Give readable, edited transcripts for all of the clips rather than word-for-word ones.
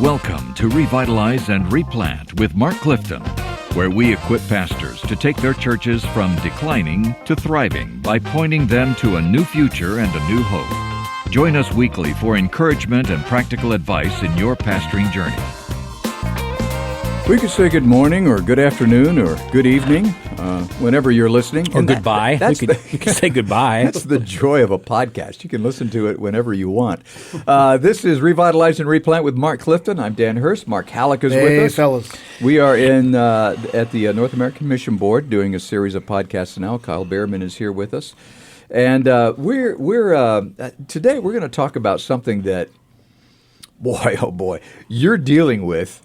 Welcome to Revitalize and Replant with Mark Clifton, where we equip pastors to take their churches from declining to thriving by pointing them to a new future and a new hope. Join us weekly for encouragement and practical advice in your pastoring journey. We could say good morning or good afternoon or good evening whenever you're listening. Or goodbye. You could say goodbye. That's the joy of a podcast. You can listen to it whenever you want. This is Revitalize and Replant with Mark Clifton. I'm Dan Hurst. Mark Hallock is with us. Hey, fellas. We are at the North American Mission Board doing a series of podcasts now. Kyle Behrman is here with us. And today we're going to talk about something that, boy, oh boy, you're dealing with.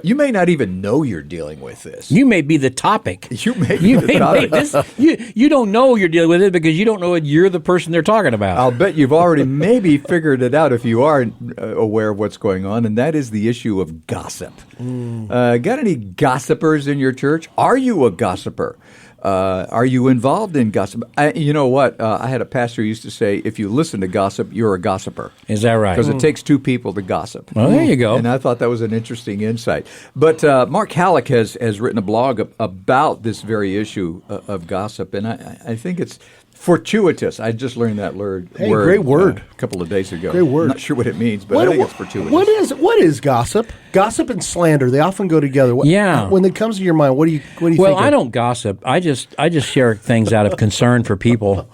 You may not even know you're dealing with this. You may be the topic. You may be the topic. You don't know you're dealing with it because you don't know you're the person they're talking about. I'll bet you've already maybe figured it out if you are aware of what's going on, and that is the issue of gossip. Got any gossipers in your church? Are you a gossiper? Are you involved in gossip? You know what? I had a pastor who used to say, if you listen to gossip, you're a gossiper. Is that right? Because it takes two people to gossip. Well, there you go. And I thought that was an interesting insight. But Mark Hallock has written a blog about this very issue of gossip, and I think it's fortuitous. I just learned that word. Great word. A couple of days ago. Great word. I'm not sure what it means, but I think it's fortuitous. What is gossip? Gossip and slander, they often go together. When it comes to your mind, what do you think? Well, I don't gossip. I just share things out of concern for people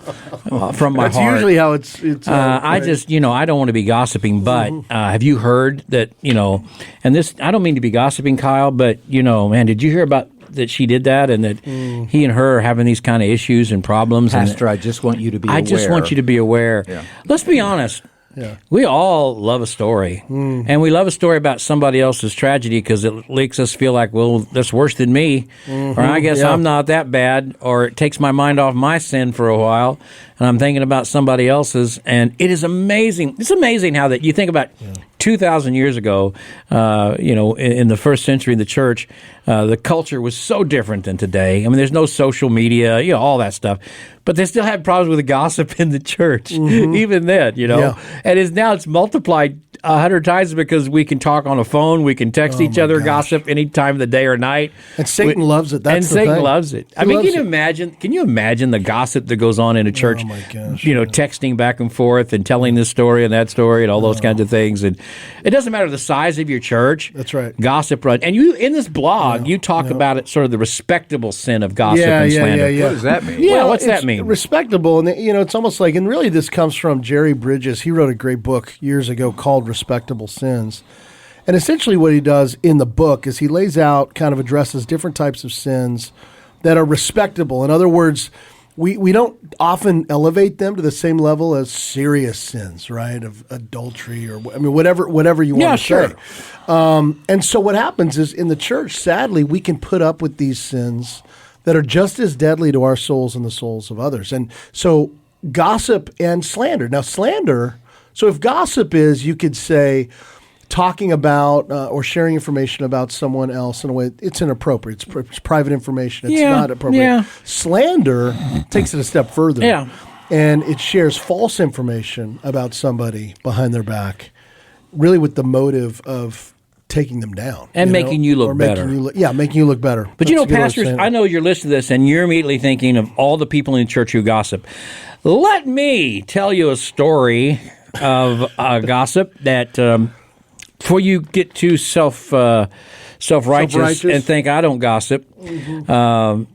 from my heart. That's usually how it's I just, I don't want to be gossiping, but have you heard that, and this, I don't mean to be gossiping, Kyle, but, man, did you hear about that she did that and that he and her are having these kind of issues and problems? Pastor, I just want you to be aware. I just want you to be aware. Yeah. Let's be honest. Yeah. We all love a story, and we love a story about somebody else's tragedy because it makes us feel like, well, that's worse than me, or I guess I'm not that bad, or it takes my mind off my sin for a while, and I'm thinking about somebody else's, and it is amazing. It's amazing how that you think about 2,000 years ago, in the first century of the church, the culture was so different than today. I mean, there's no social media, all that stuff. But they still had problems with the gossip in the church, even then, Yeah. And now it's multiplied 100 times because we can talk on a phone, we can text each other, gossip any time of the day or night. And Satan loves it. Satan loves it. I mean, can you imagine the gossip that goes on in a church? Oh my gosh. Texting back and forth and telling this story and that story and all those kinds of things. And it doesn't matter the size of your church. That's right. Gossip runs. And you, in this blog, you talk about it, sort of the respectable sin of gossip and slander. What does that mean? Yeah, what's that mean? Respectable, and it's almost like, and really this comes from Jerry Bridges. He wrote a great book years ago called Respectable Sins. And essentially what he does in the book is he lays out, kind of addresses different types of sins that are respectable. In other words, we don't often elevate them to the same level as serious sins, right? Of adultery or whatever you want to say. And so what happens is in the church, sadly, we can put up with these sins that are just as deadly to our souls and the souls of others. And so gossip and slander. Now slander, so if gossip is, you could say, talking about or sharing information about someone else in a way, it's inappropriate. It's private information. It's not appropriate. Yeah. Slander takes it a step further. Yeah. And it shares false information about somebody behind their back, really with the motive of taking them down. And making you look better. Making you look better. But pastors, I know you're listening to this and you're immediately thinking of all the people in the church who gossip. Let me tell you a story of gossip that before you get too self-righteous and think I don't gossip. Dan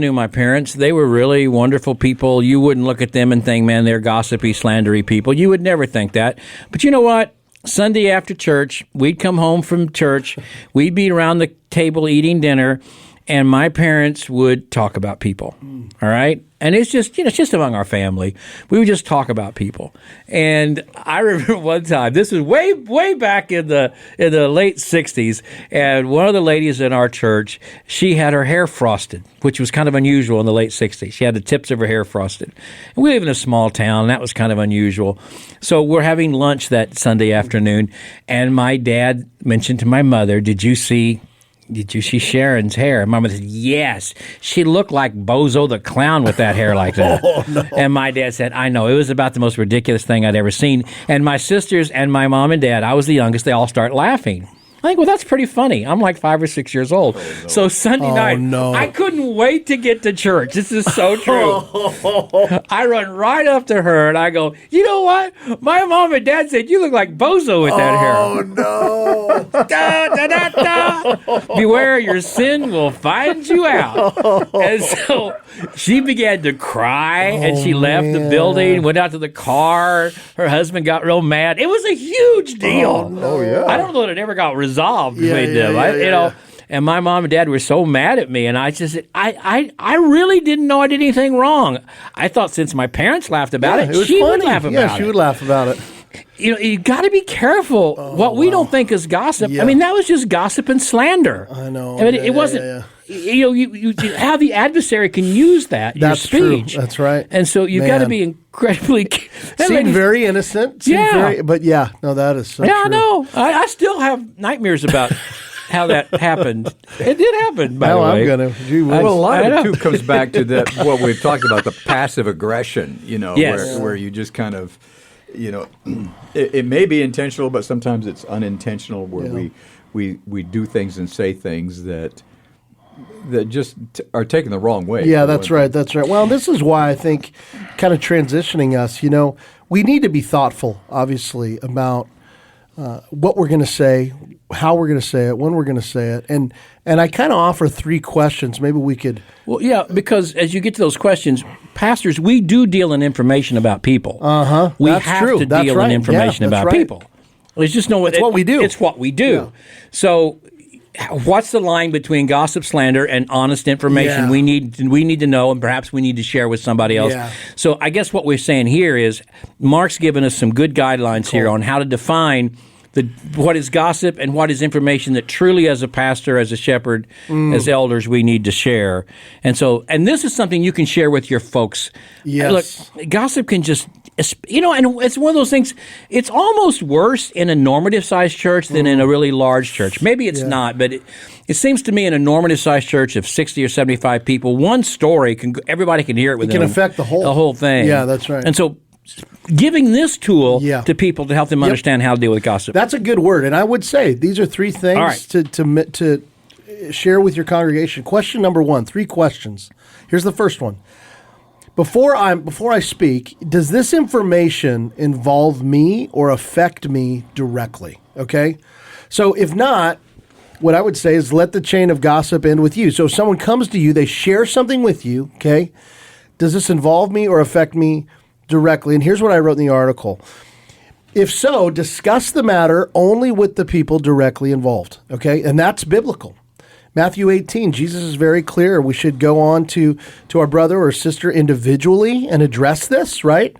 knew my parents. They were really wonderful people. You wouldn't look at them and think, man, they're gossipy, slandery people. You would never think that. But you know what? Sunday after church, we'd come home from church. We'd be around the table eating dinner, and my parents would talk about people. All right? And it's just, it's just among our family. We would just talk about people. And I remember one time, this was way back in the late 60s, and one of the ladies in our church, she had her hair frosted, which was kind of unusual in the late 60s. She had the tips of her hair frosted. And we live in a small town, and that was kind of unusual. So we're having lunch that Sunday afternoon, and my dad mentioned to my mother, did you see did you see Sharon's hair? And Mama said, yes. She looked like Bozo the Clown with that hair like that. Oh, no. And my dad said, I know. It was about the most ridiculous thing I'd ever seen. And my sisters and my mom and dad, I was the youngest, they all start laughing. I think, well, that's pretty funny. I'm like 5 or 6 years old. Oh, no. So Sunday night, I couldn't wait to get to church. This is so true. I run right up to her and I go, you know what? My mom and dad said, you look like Bozo with that hair. Oh, no. Da, da, da, da. Beware, your sin will find you out. And so she began to cry and she left the building, went out to the car. Her husband got real mad. It was a huge deal. Oh, no. Yeah. I don't know that it ever got resolved between them. You know, and my mom and dad were so mad at me, and I just said, I really didn't know I did anything wrong. I thought since my parents laughed about it, she would laugh about it. Yeah, she would laugh about it. You know, you got to be careful what we don't think is gossip. Yeah. I mean, that was just gossip and slander. I know. I mean, it wasn't. You know, you how the adversary can use that your speech. True. That's right. And so you've got to be incredibly. Seemed very innocent. But that is so true. I know. I still have nightmares about how that happened. It did happen, by the way. I'm going to. Well, a lot of it, too, comes back to that what we've talked about, the passive aggression, you know, where you just kind of, you know, it may be intentional, but sometimes it's unintentional where we do things and say things that just are taken the wrong way. Yeah, that's right. That's right. Well, this is why I think kind of transitioning us, you know, we need to be thoughtful, obviously, about what we're going to say, how we're going to say it, when we're going to say it. And I kind of offer 3 questions. Maybe we could. Well, yeah, because as you get to those questions, pastors, we do deal in information about people. We that's have true. to That's deal right. in information about people. There's just no. It's what we do. It's what we do. Yeah. So, what's the line between gossip, slander, and honest information? Yeah. We need to know, and perhaps we need to share with somebody else. Yeah. So, I guess what we're saying here is Mark's given us some good guidelines here on how to define what is gossip and what is information that truly, as a pastor, as a shepherd, as elders, we need to share. And so, and this is something you can share with your folks. Yes. Look, gossip can just, you know, and it's one of those things, it's almost worse in a normative-sized church than in a really large church. Maybe it's not, but it seems to me in a normative-sized church of 60 or 75 people, one story, everybody can hear it within can affect the whole thing. Yeah, that's right. And so, giving this tool to people to help them understand how to deal with gossip. That's a good word. And I would say these are 3 things to share with your congregation. Question number 1, 3 questions. Here's the first one. Before I speak, does this information involve me or affect me directly? Okay? So if not, what I would say is let the chain of gossip end with you. So if someone comes to you, they share something with you, okay? Does this involve me or affect me directly? And here's what I wrote in the article. If so, discuss the matter only with the people directly involved, okay? And that's biblical. Matthew 18, Jesus is very clear. We should go on to our brother or sister individually and address this, right?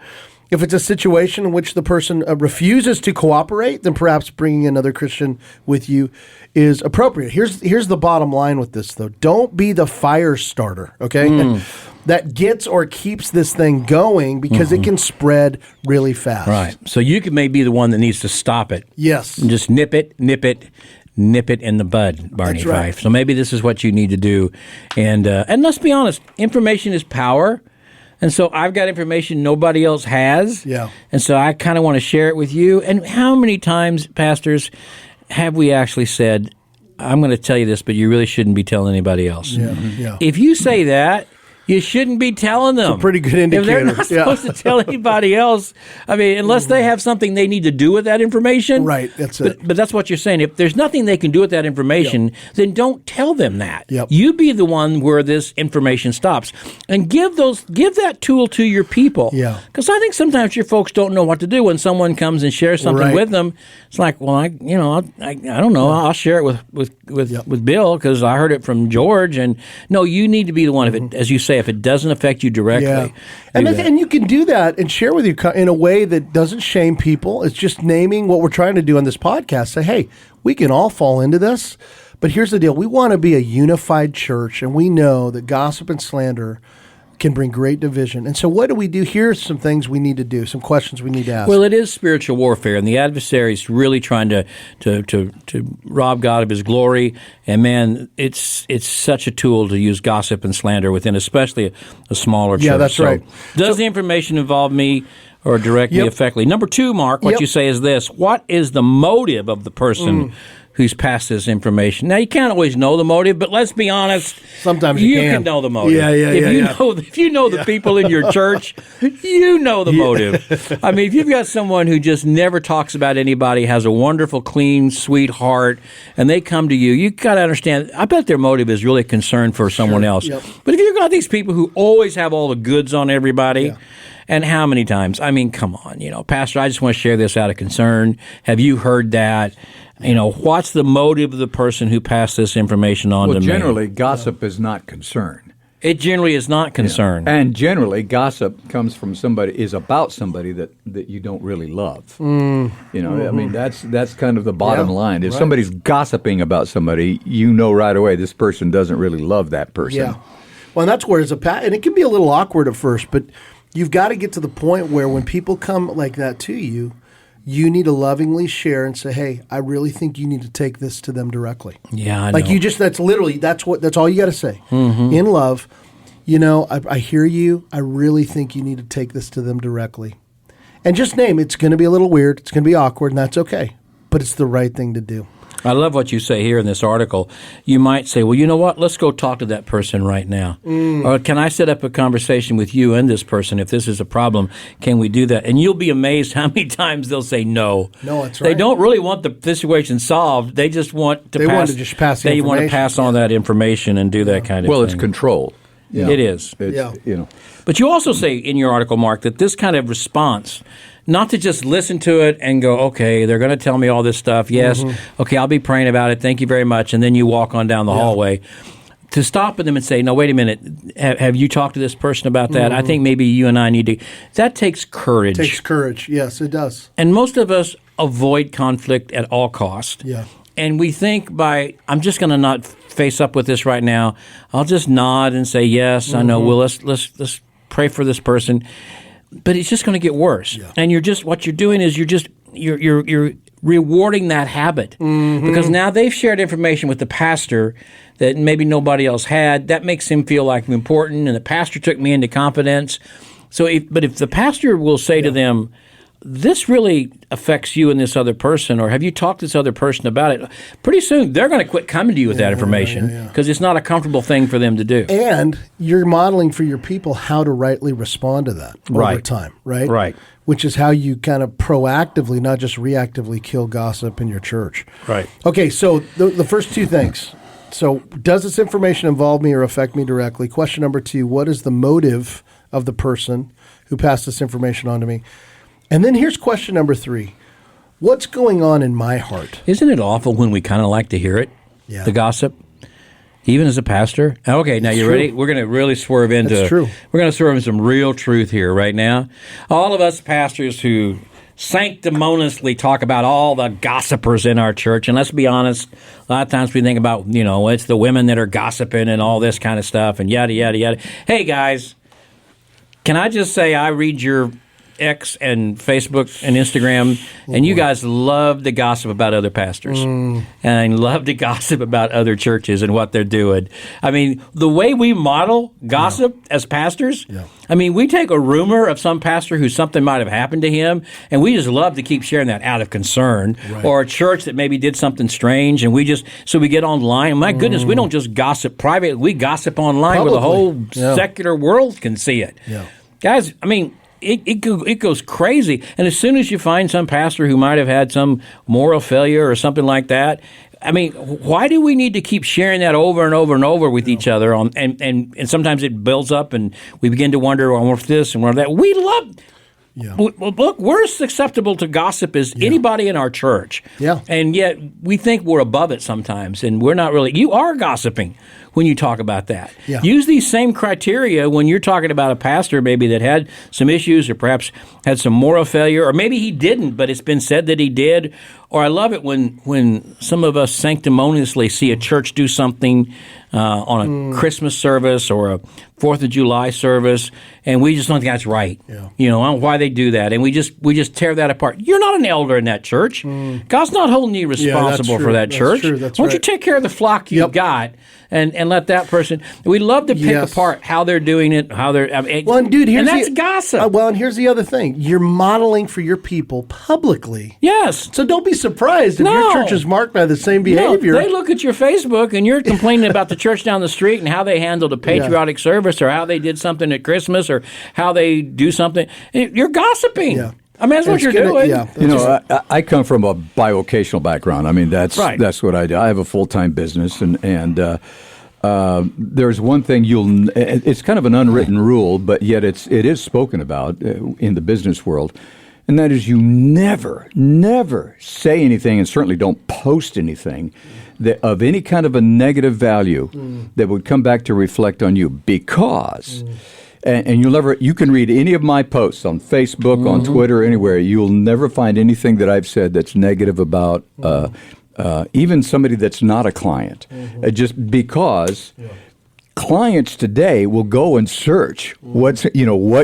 If it's a situation in which the person refuses to cooperate, then perhaps bringing another Christian with you is appropriate. Here's the bottom line with this, though. Don't be the fire starter, okay? And that gets or keeps this thing going because it can spread really fast. Right. So you could maybe be the one that needs to stop it. Yes. And just nip it in the bud, Barney That's right. Fife. So maybe this is what you need to do. And let's be honest, information is power. And so I've got information nobody else has. Yeah. And so I kind of want to share it with you. And how many times, pastors, have we actually said, I'm going to tell you this, but you really shouldn't be telling anybody else? Yeah. If you say that, you shouldn't be telling them. It's a pretty good indicator. If they're not supposed to tell anybody else, I mean, unless they have something they need to do with that information. Right, that's it. But that's what you're saying. If there's nothing they can do with that information, then don't tell them that. Yep. You be the one where this information stops. And give that tool to your people. Yeah. Because I think sometimes your folks don't know what to do when someone comes and shares something with them. It's like, well, I don't know. I'll share it with Bill because I heard it from George. And no, you need to be the one, if it, as you say, if it doesn't affect you directly. And you can do that and share with you in a way that doesn't shame people. It's just naming what we're trying to do on this podcast. Say, hey, we can all fall into this. But here's the deal. We want to be a unified church, and we know that gossip and slander can bring great division. And so what do we do? Here's some things we need to do, some questions we need to ask. Well, it is spiritual warfare, and the adversary is really trying to rob God of his glory. And, man, it's such a tool to use gossip and slander within, especially a smaller church. Yeah, that's right. Does the information involve me or directly affect me? Number two, Mark, what you say is this. What is the motive of the person who's passed this information? Now, you can't always know the motive, but let's be honest. Sometimes you can know the motive. If you know the people in your church, you know the motive. I mean, if you've got someone who just never talks about anybody, has a wonderful, clean, sweet heart, and they come to you, you got to understand, I bet their motive is really concern for someone else. Yep. But if you've got these people who always have all the goods on everybody, and how many times? I mean, come on, Pastor, I just want to share this out of concern. Have you heard that? What's the motive of the person who passed this information on to me? Well, generally, gossip is not concern. It generally is not concern. Yeah. And generally, gossip comes from is about somebody that you don't really love. I mean, that's kind of the bottom line. If somebody's gossiping about somebody, you know right away this person doesn't really love that person. Yeah. Well, and that's where and it can be a little awkward at first, but you've got to get to the point where when people come like that to you, you need to lovingly share and say, hey, I really think you need to take this to them directly. Yeah, I know. That's all you got to say. Mm-hmm. In love, I hear you. I really think you need to take this to them directly. And just name, it's going to be a little weird. It's going to be awkward, and that's okay. But it's the right thing to do. I love what you say here in this article. You might say, well, you know what? Let's go talk to that person right now. Or can I set up a conversation with you and this person? If this is a problem, can we do that? And you'll be amazed how many times they'll say no. No, that's right. They don't really want the situation solved. They just want to pass on that information and do that kind of thing. Well, it's control. Yeah. It is. But you also say in your article, Mark, that this kind of response, not to just listen to it and go, okay, they're going to tell me all this stuff. Yes, okay, I'll be praying about it. Thank you very much. And then you walk on down the hallway. To stop with them and say, no, wait a minute. Have you talked to this person about that? I think maybe you and I need to. That takes courage. It takes courage. Yes, it does. And most of us avoid conflict at all costs. Yeah. And we think I'm just going to not face up with this right now. I'll just nod and say, yes, I know. Well, let's pray for this person. But it's just going to get worse. Yeah. And what you're doing is you're rewarding that habit. Because now they've shared information with the pastor that maybe nobody else had. That makes him feel like I'm important, and the pastor took me into confidence. So if the pastor will say to them, this really affects you and this other person, or have you talked to this other person about it? Pretty soon, they're going to quit coming to you with that information because it's not a comfortable thing for them to do. And you're modeling for your people how to rightly respond to that over time, right? Right. Which is how you kind of proactively, not just reactively, kill gossip in your church. Right. Okay, so the first two things. So does this information involve me or affect me directly? Question number 2, what is the motive of the person who passed this information on to me? And then here's question number 3. What's going on in my heart? Isn't it awful when we kind of like to hear it, the gossip, even as a pastor? Okay, now you ready? We're going to really swerve into That's true. We're going to swerve into some real truth here right now. All of us pastors who sanctimoniously talk about all the gossipers in our church, and let's be honest, a lot of times we think about, it's the women that are gossiping and all this kind of stuff and yada, yada, yada. Hey, guys, can I just say I read your X and Facebook and Instagram, and you guys love to gossip about other pastors and love to gossip about other churches and what they're doing. I mean, the way we model gossip as pastors, I mean, we take a rumor of some pastor who something might have happened to him, and we just love to keep sharing that out of concern, or a church that maybe did something strange, and we get online. And my goodness, we don't just gossip privately, we gossip online where the whole secular world can see it. Guys, I mean, it goes crazy. And as soon as you find some pastor who might have had some moral failure or something like that, I mean, why do we need to keep sharing that over and over and over with each other? And sometimes it builds up, and we begin to wonder, well, what's this and what that. We love. Look, we're as susceptible to gossip as anybody in our church. And yet we think we're above it sometimes, and we're not really. You are gossiping when you talk about that. Use these same criteria when you're talking about a pastor maybe that had some issues or perhaps had some moral failure, or maybe he didn't, but it's been said that he did, Or I love it when some of us sanctimoniously see a church do something on a Christmas service or a 4th of July service, and we just don't think that's right. Yeah. You know, I don't know why they do that, and we just tear that apart. You're not an elder in that church. God's not holding you responsible for that church. True. That's Why don't you right. take care of the flock you've got and let that person? We love to pick apart how they're doing it, how they're. Well, and dude, here's that's gossip. Well, and here's the other thing: you're modeling for your people publicly. Yes. So don't be surprised if your church is marked by the same behavior. No, they look at your Facebook and you're complaining about the church down the street and how they handled a patriotic service or how they did something at Christmas or how they do something. You're gossiping. Yeah. I mean, that's what you're doing. Yeah, You know, I come from a bivocational background. I mean, that's what I do. I have a full-time business, and there's one thing it's kind of an unwritten rule, but yet it is spoken about in the business world, and that is you never say anything, and certainly don't post anything of any kind of a negative value that would come back to reflect on you, because and you can read any of my posts on Facebook, on Twitter, anywhere. You'll never find anything that I've said that's negative about even somebody that's not a client, just because clients today will go and search what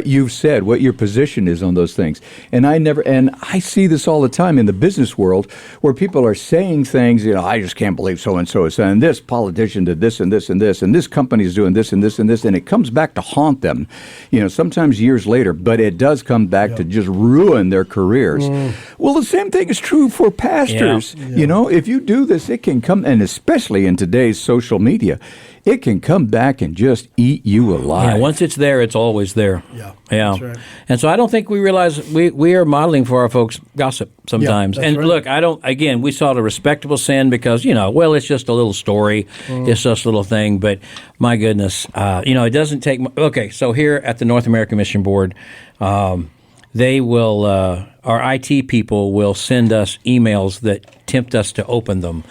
you've said, what your position is on those things. And I see this all the time in the business world where people are saying things, I just can't believe so and so is saying this politician did this and this and this, and this company is doing this and this and this, and it comes back to haunt them, sometimes years later, but it does come back to just ruin their careers. Well, the same thing is true for pastors. If you do this, it can come, and especially in today's social media, it can come back and just eat you alive. Yeah, once it's there, it's always there. Yeah. That's right. And so I don't think we realize we are modeling for our folks gossip sometimes. And look, we saw it a respectable sin because, it's just a little story. It's just a little thing. But my goodness, it doesn't take okay, so here at the North American Mission Board, they will, our IT people will send us emails that tempt us to open them.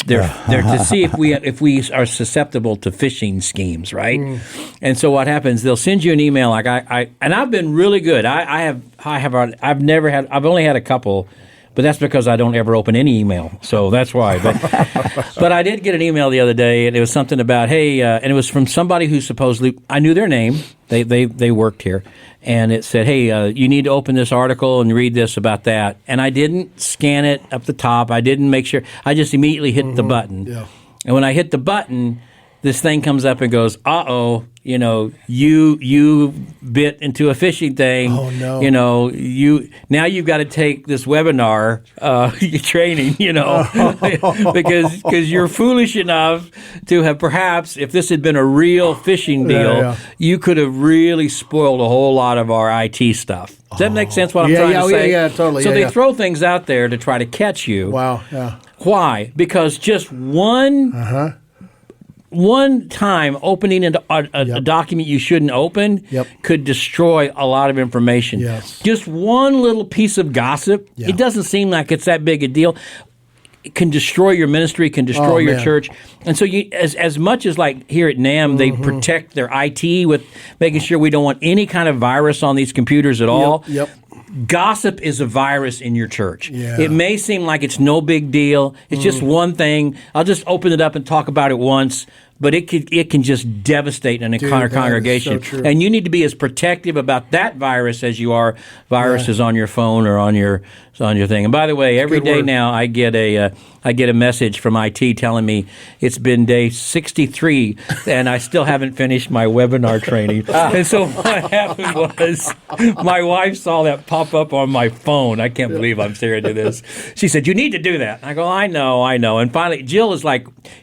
They're to see if we are susceptible to phishing schemes, right? And so what happens? They'll send you an email like and I've been really good. I've only had a couple, but that's because I don't ever open any email, so that's why. But I did get an email the other day, and it was something about and it was from somebody who supposedly I knew their name. They worked here, and it said, hey, you need to open this article and read this about that. And I didn't scan it up the top. I didn't make sure. I just immediately hit the button. Yeah. And when I hit the button, this thing comes up and goes, uh-oh, you bit into a phishing thing. Oh, no. Now you've got to take this webinar training, because you're foolish enough to have perhaps, if this had been a real phishing deal, you could have really spoiled a whole lot of our IT stuff. Does that make sense what I'm trying to say? Yeah, totally. So they throw things out there to try to catch you. Wow, yeah. Why? Because just one time opening a document you shouldn't open could destroy a lot of information. Yes. Just one little piece of gossip, it doesn't seem like it's that big a deal. It can destroy your ministry, can destroy your church. And so you, as much as like here at NAM, they protect their IT with making sure we don't want any kind of virus on these computers at all. Yep. Gossip is a virus in your church. Yeah. It may seem like it's no big deal. It's just one thing. I'll just open it up and talk about it once, but it can just devastate an entire congregation. So true. And you need to be as protective about that virus as you are viruses on your phone or on your thing. And by the way, every day now I get a message from IT telling me it's been day 63 and I still haven't finished my webinar training. And so what happened was my wife saw that pop up on my phone. I can't believe I'm staring at this. She said, "You need to do that." I go, I know. And finally, Jill is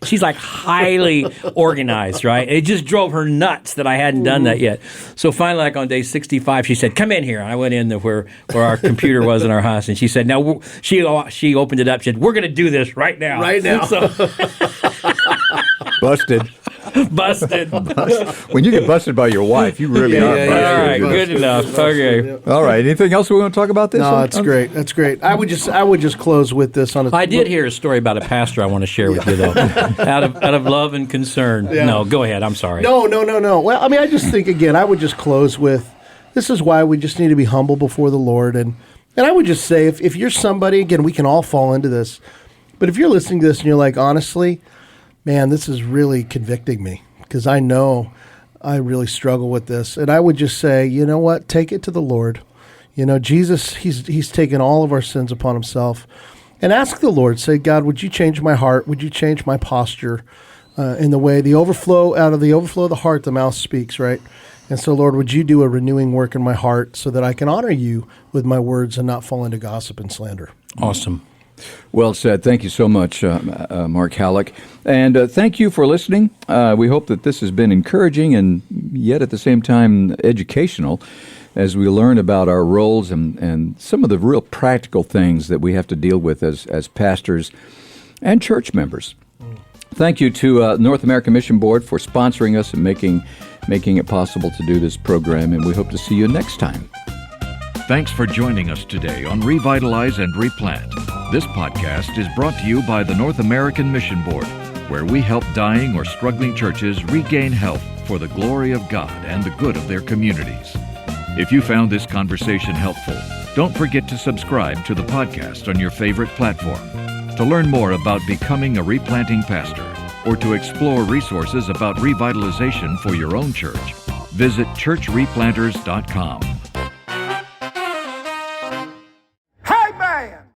she's highly organized, right? It just drove her nuts that I hadn't done that yet. So finally, on day 65, she said, "Come in here." And I went in where our computer was in our house, and she said, "Now," she opened it up. She said, "We're going to do this right now." Right now. So, Busted. busted. When you get busted by your wife, you really are. All right, good enough. Okay. All right. Anything else we want to talk about this? No, that's great. That's great. I would just close with this on. I did hear a story about a pastor I want to share with you, though, out of love and concern. Yeah. No, go ahead. I'm sorry. No. Well, I just think again, I would just close with, this is why we just need to be humble before the Lord, and And I would just say, if you're somebody, again, we can all fall into this, but if you're listening to this and you're like, honestly, man, this is really convicting me because I know I really struggle with this. And I would just say, you know what? Take it to the Lord. Jesus, he's taken all of our sins upon himself. And ask the Lord, say, God, would you change my heart? Would you change my posture in the way, out of the overflow of the heart, the mouth speaks, right? And so, Lord, would you do a renewing work in my heart so that I can honor you with my words and not fall into gossip and slander? Awesome. Well said. Thank you so much, Mark Hallock. And thank you for listening. We hope that this has been encouraging and yet at the same time educational as we learn about our roles and some of the real practical things that we have to deal with as pastors and church members. Thank you to North American Mission Board for sponsoring us and making it possible to do this program, and we hope to see you next time. Thanks for joining us today on Revitalize and Replant. This podcast is brought to you by the North American Mission Board, where we help dying or struggling churches regain health for the glory of God and the good of their communities. If you found this conversation helpful, don't forget to subscribe to the podcast on your favorite platform. To learn more about becoming a replanting pastor or to explore resources about revitalization for your own church, visit churchreplanters.com.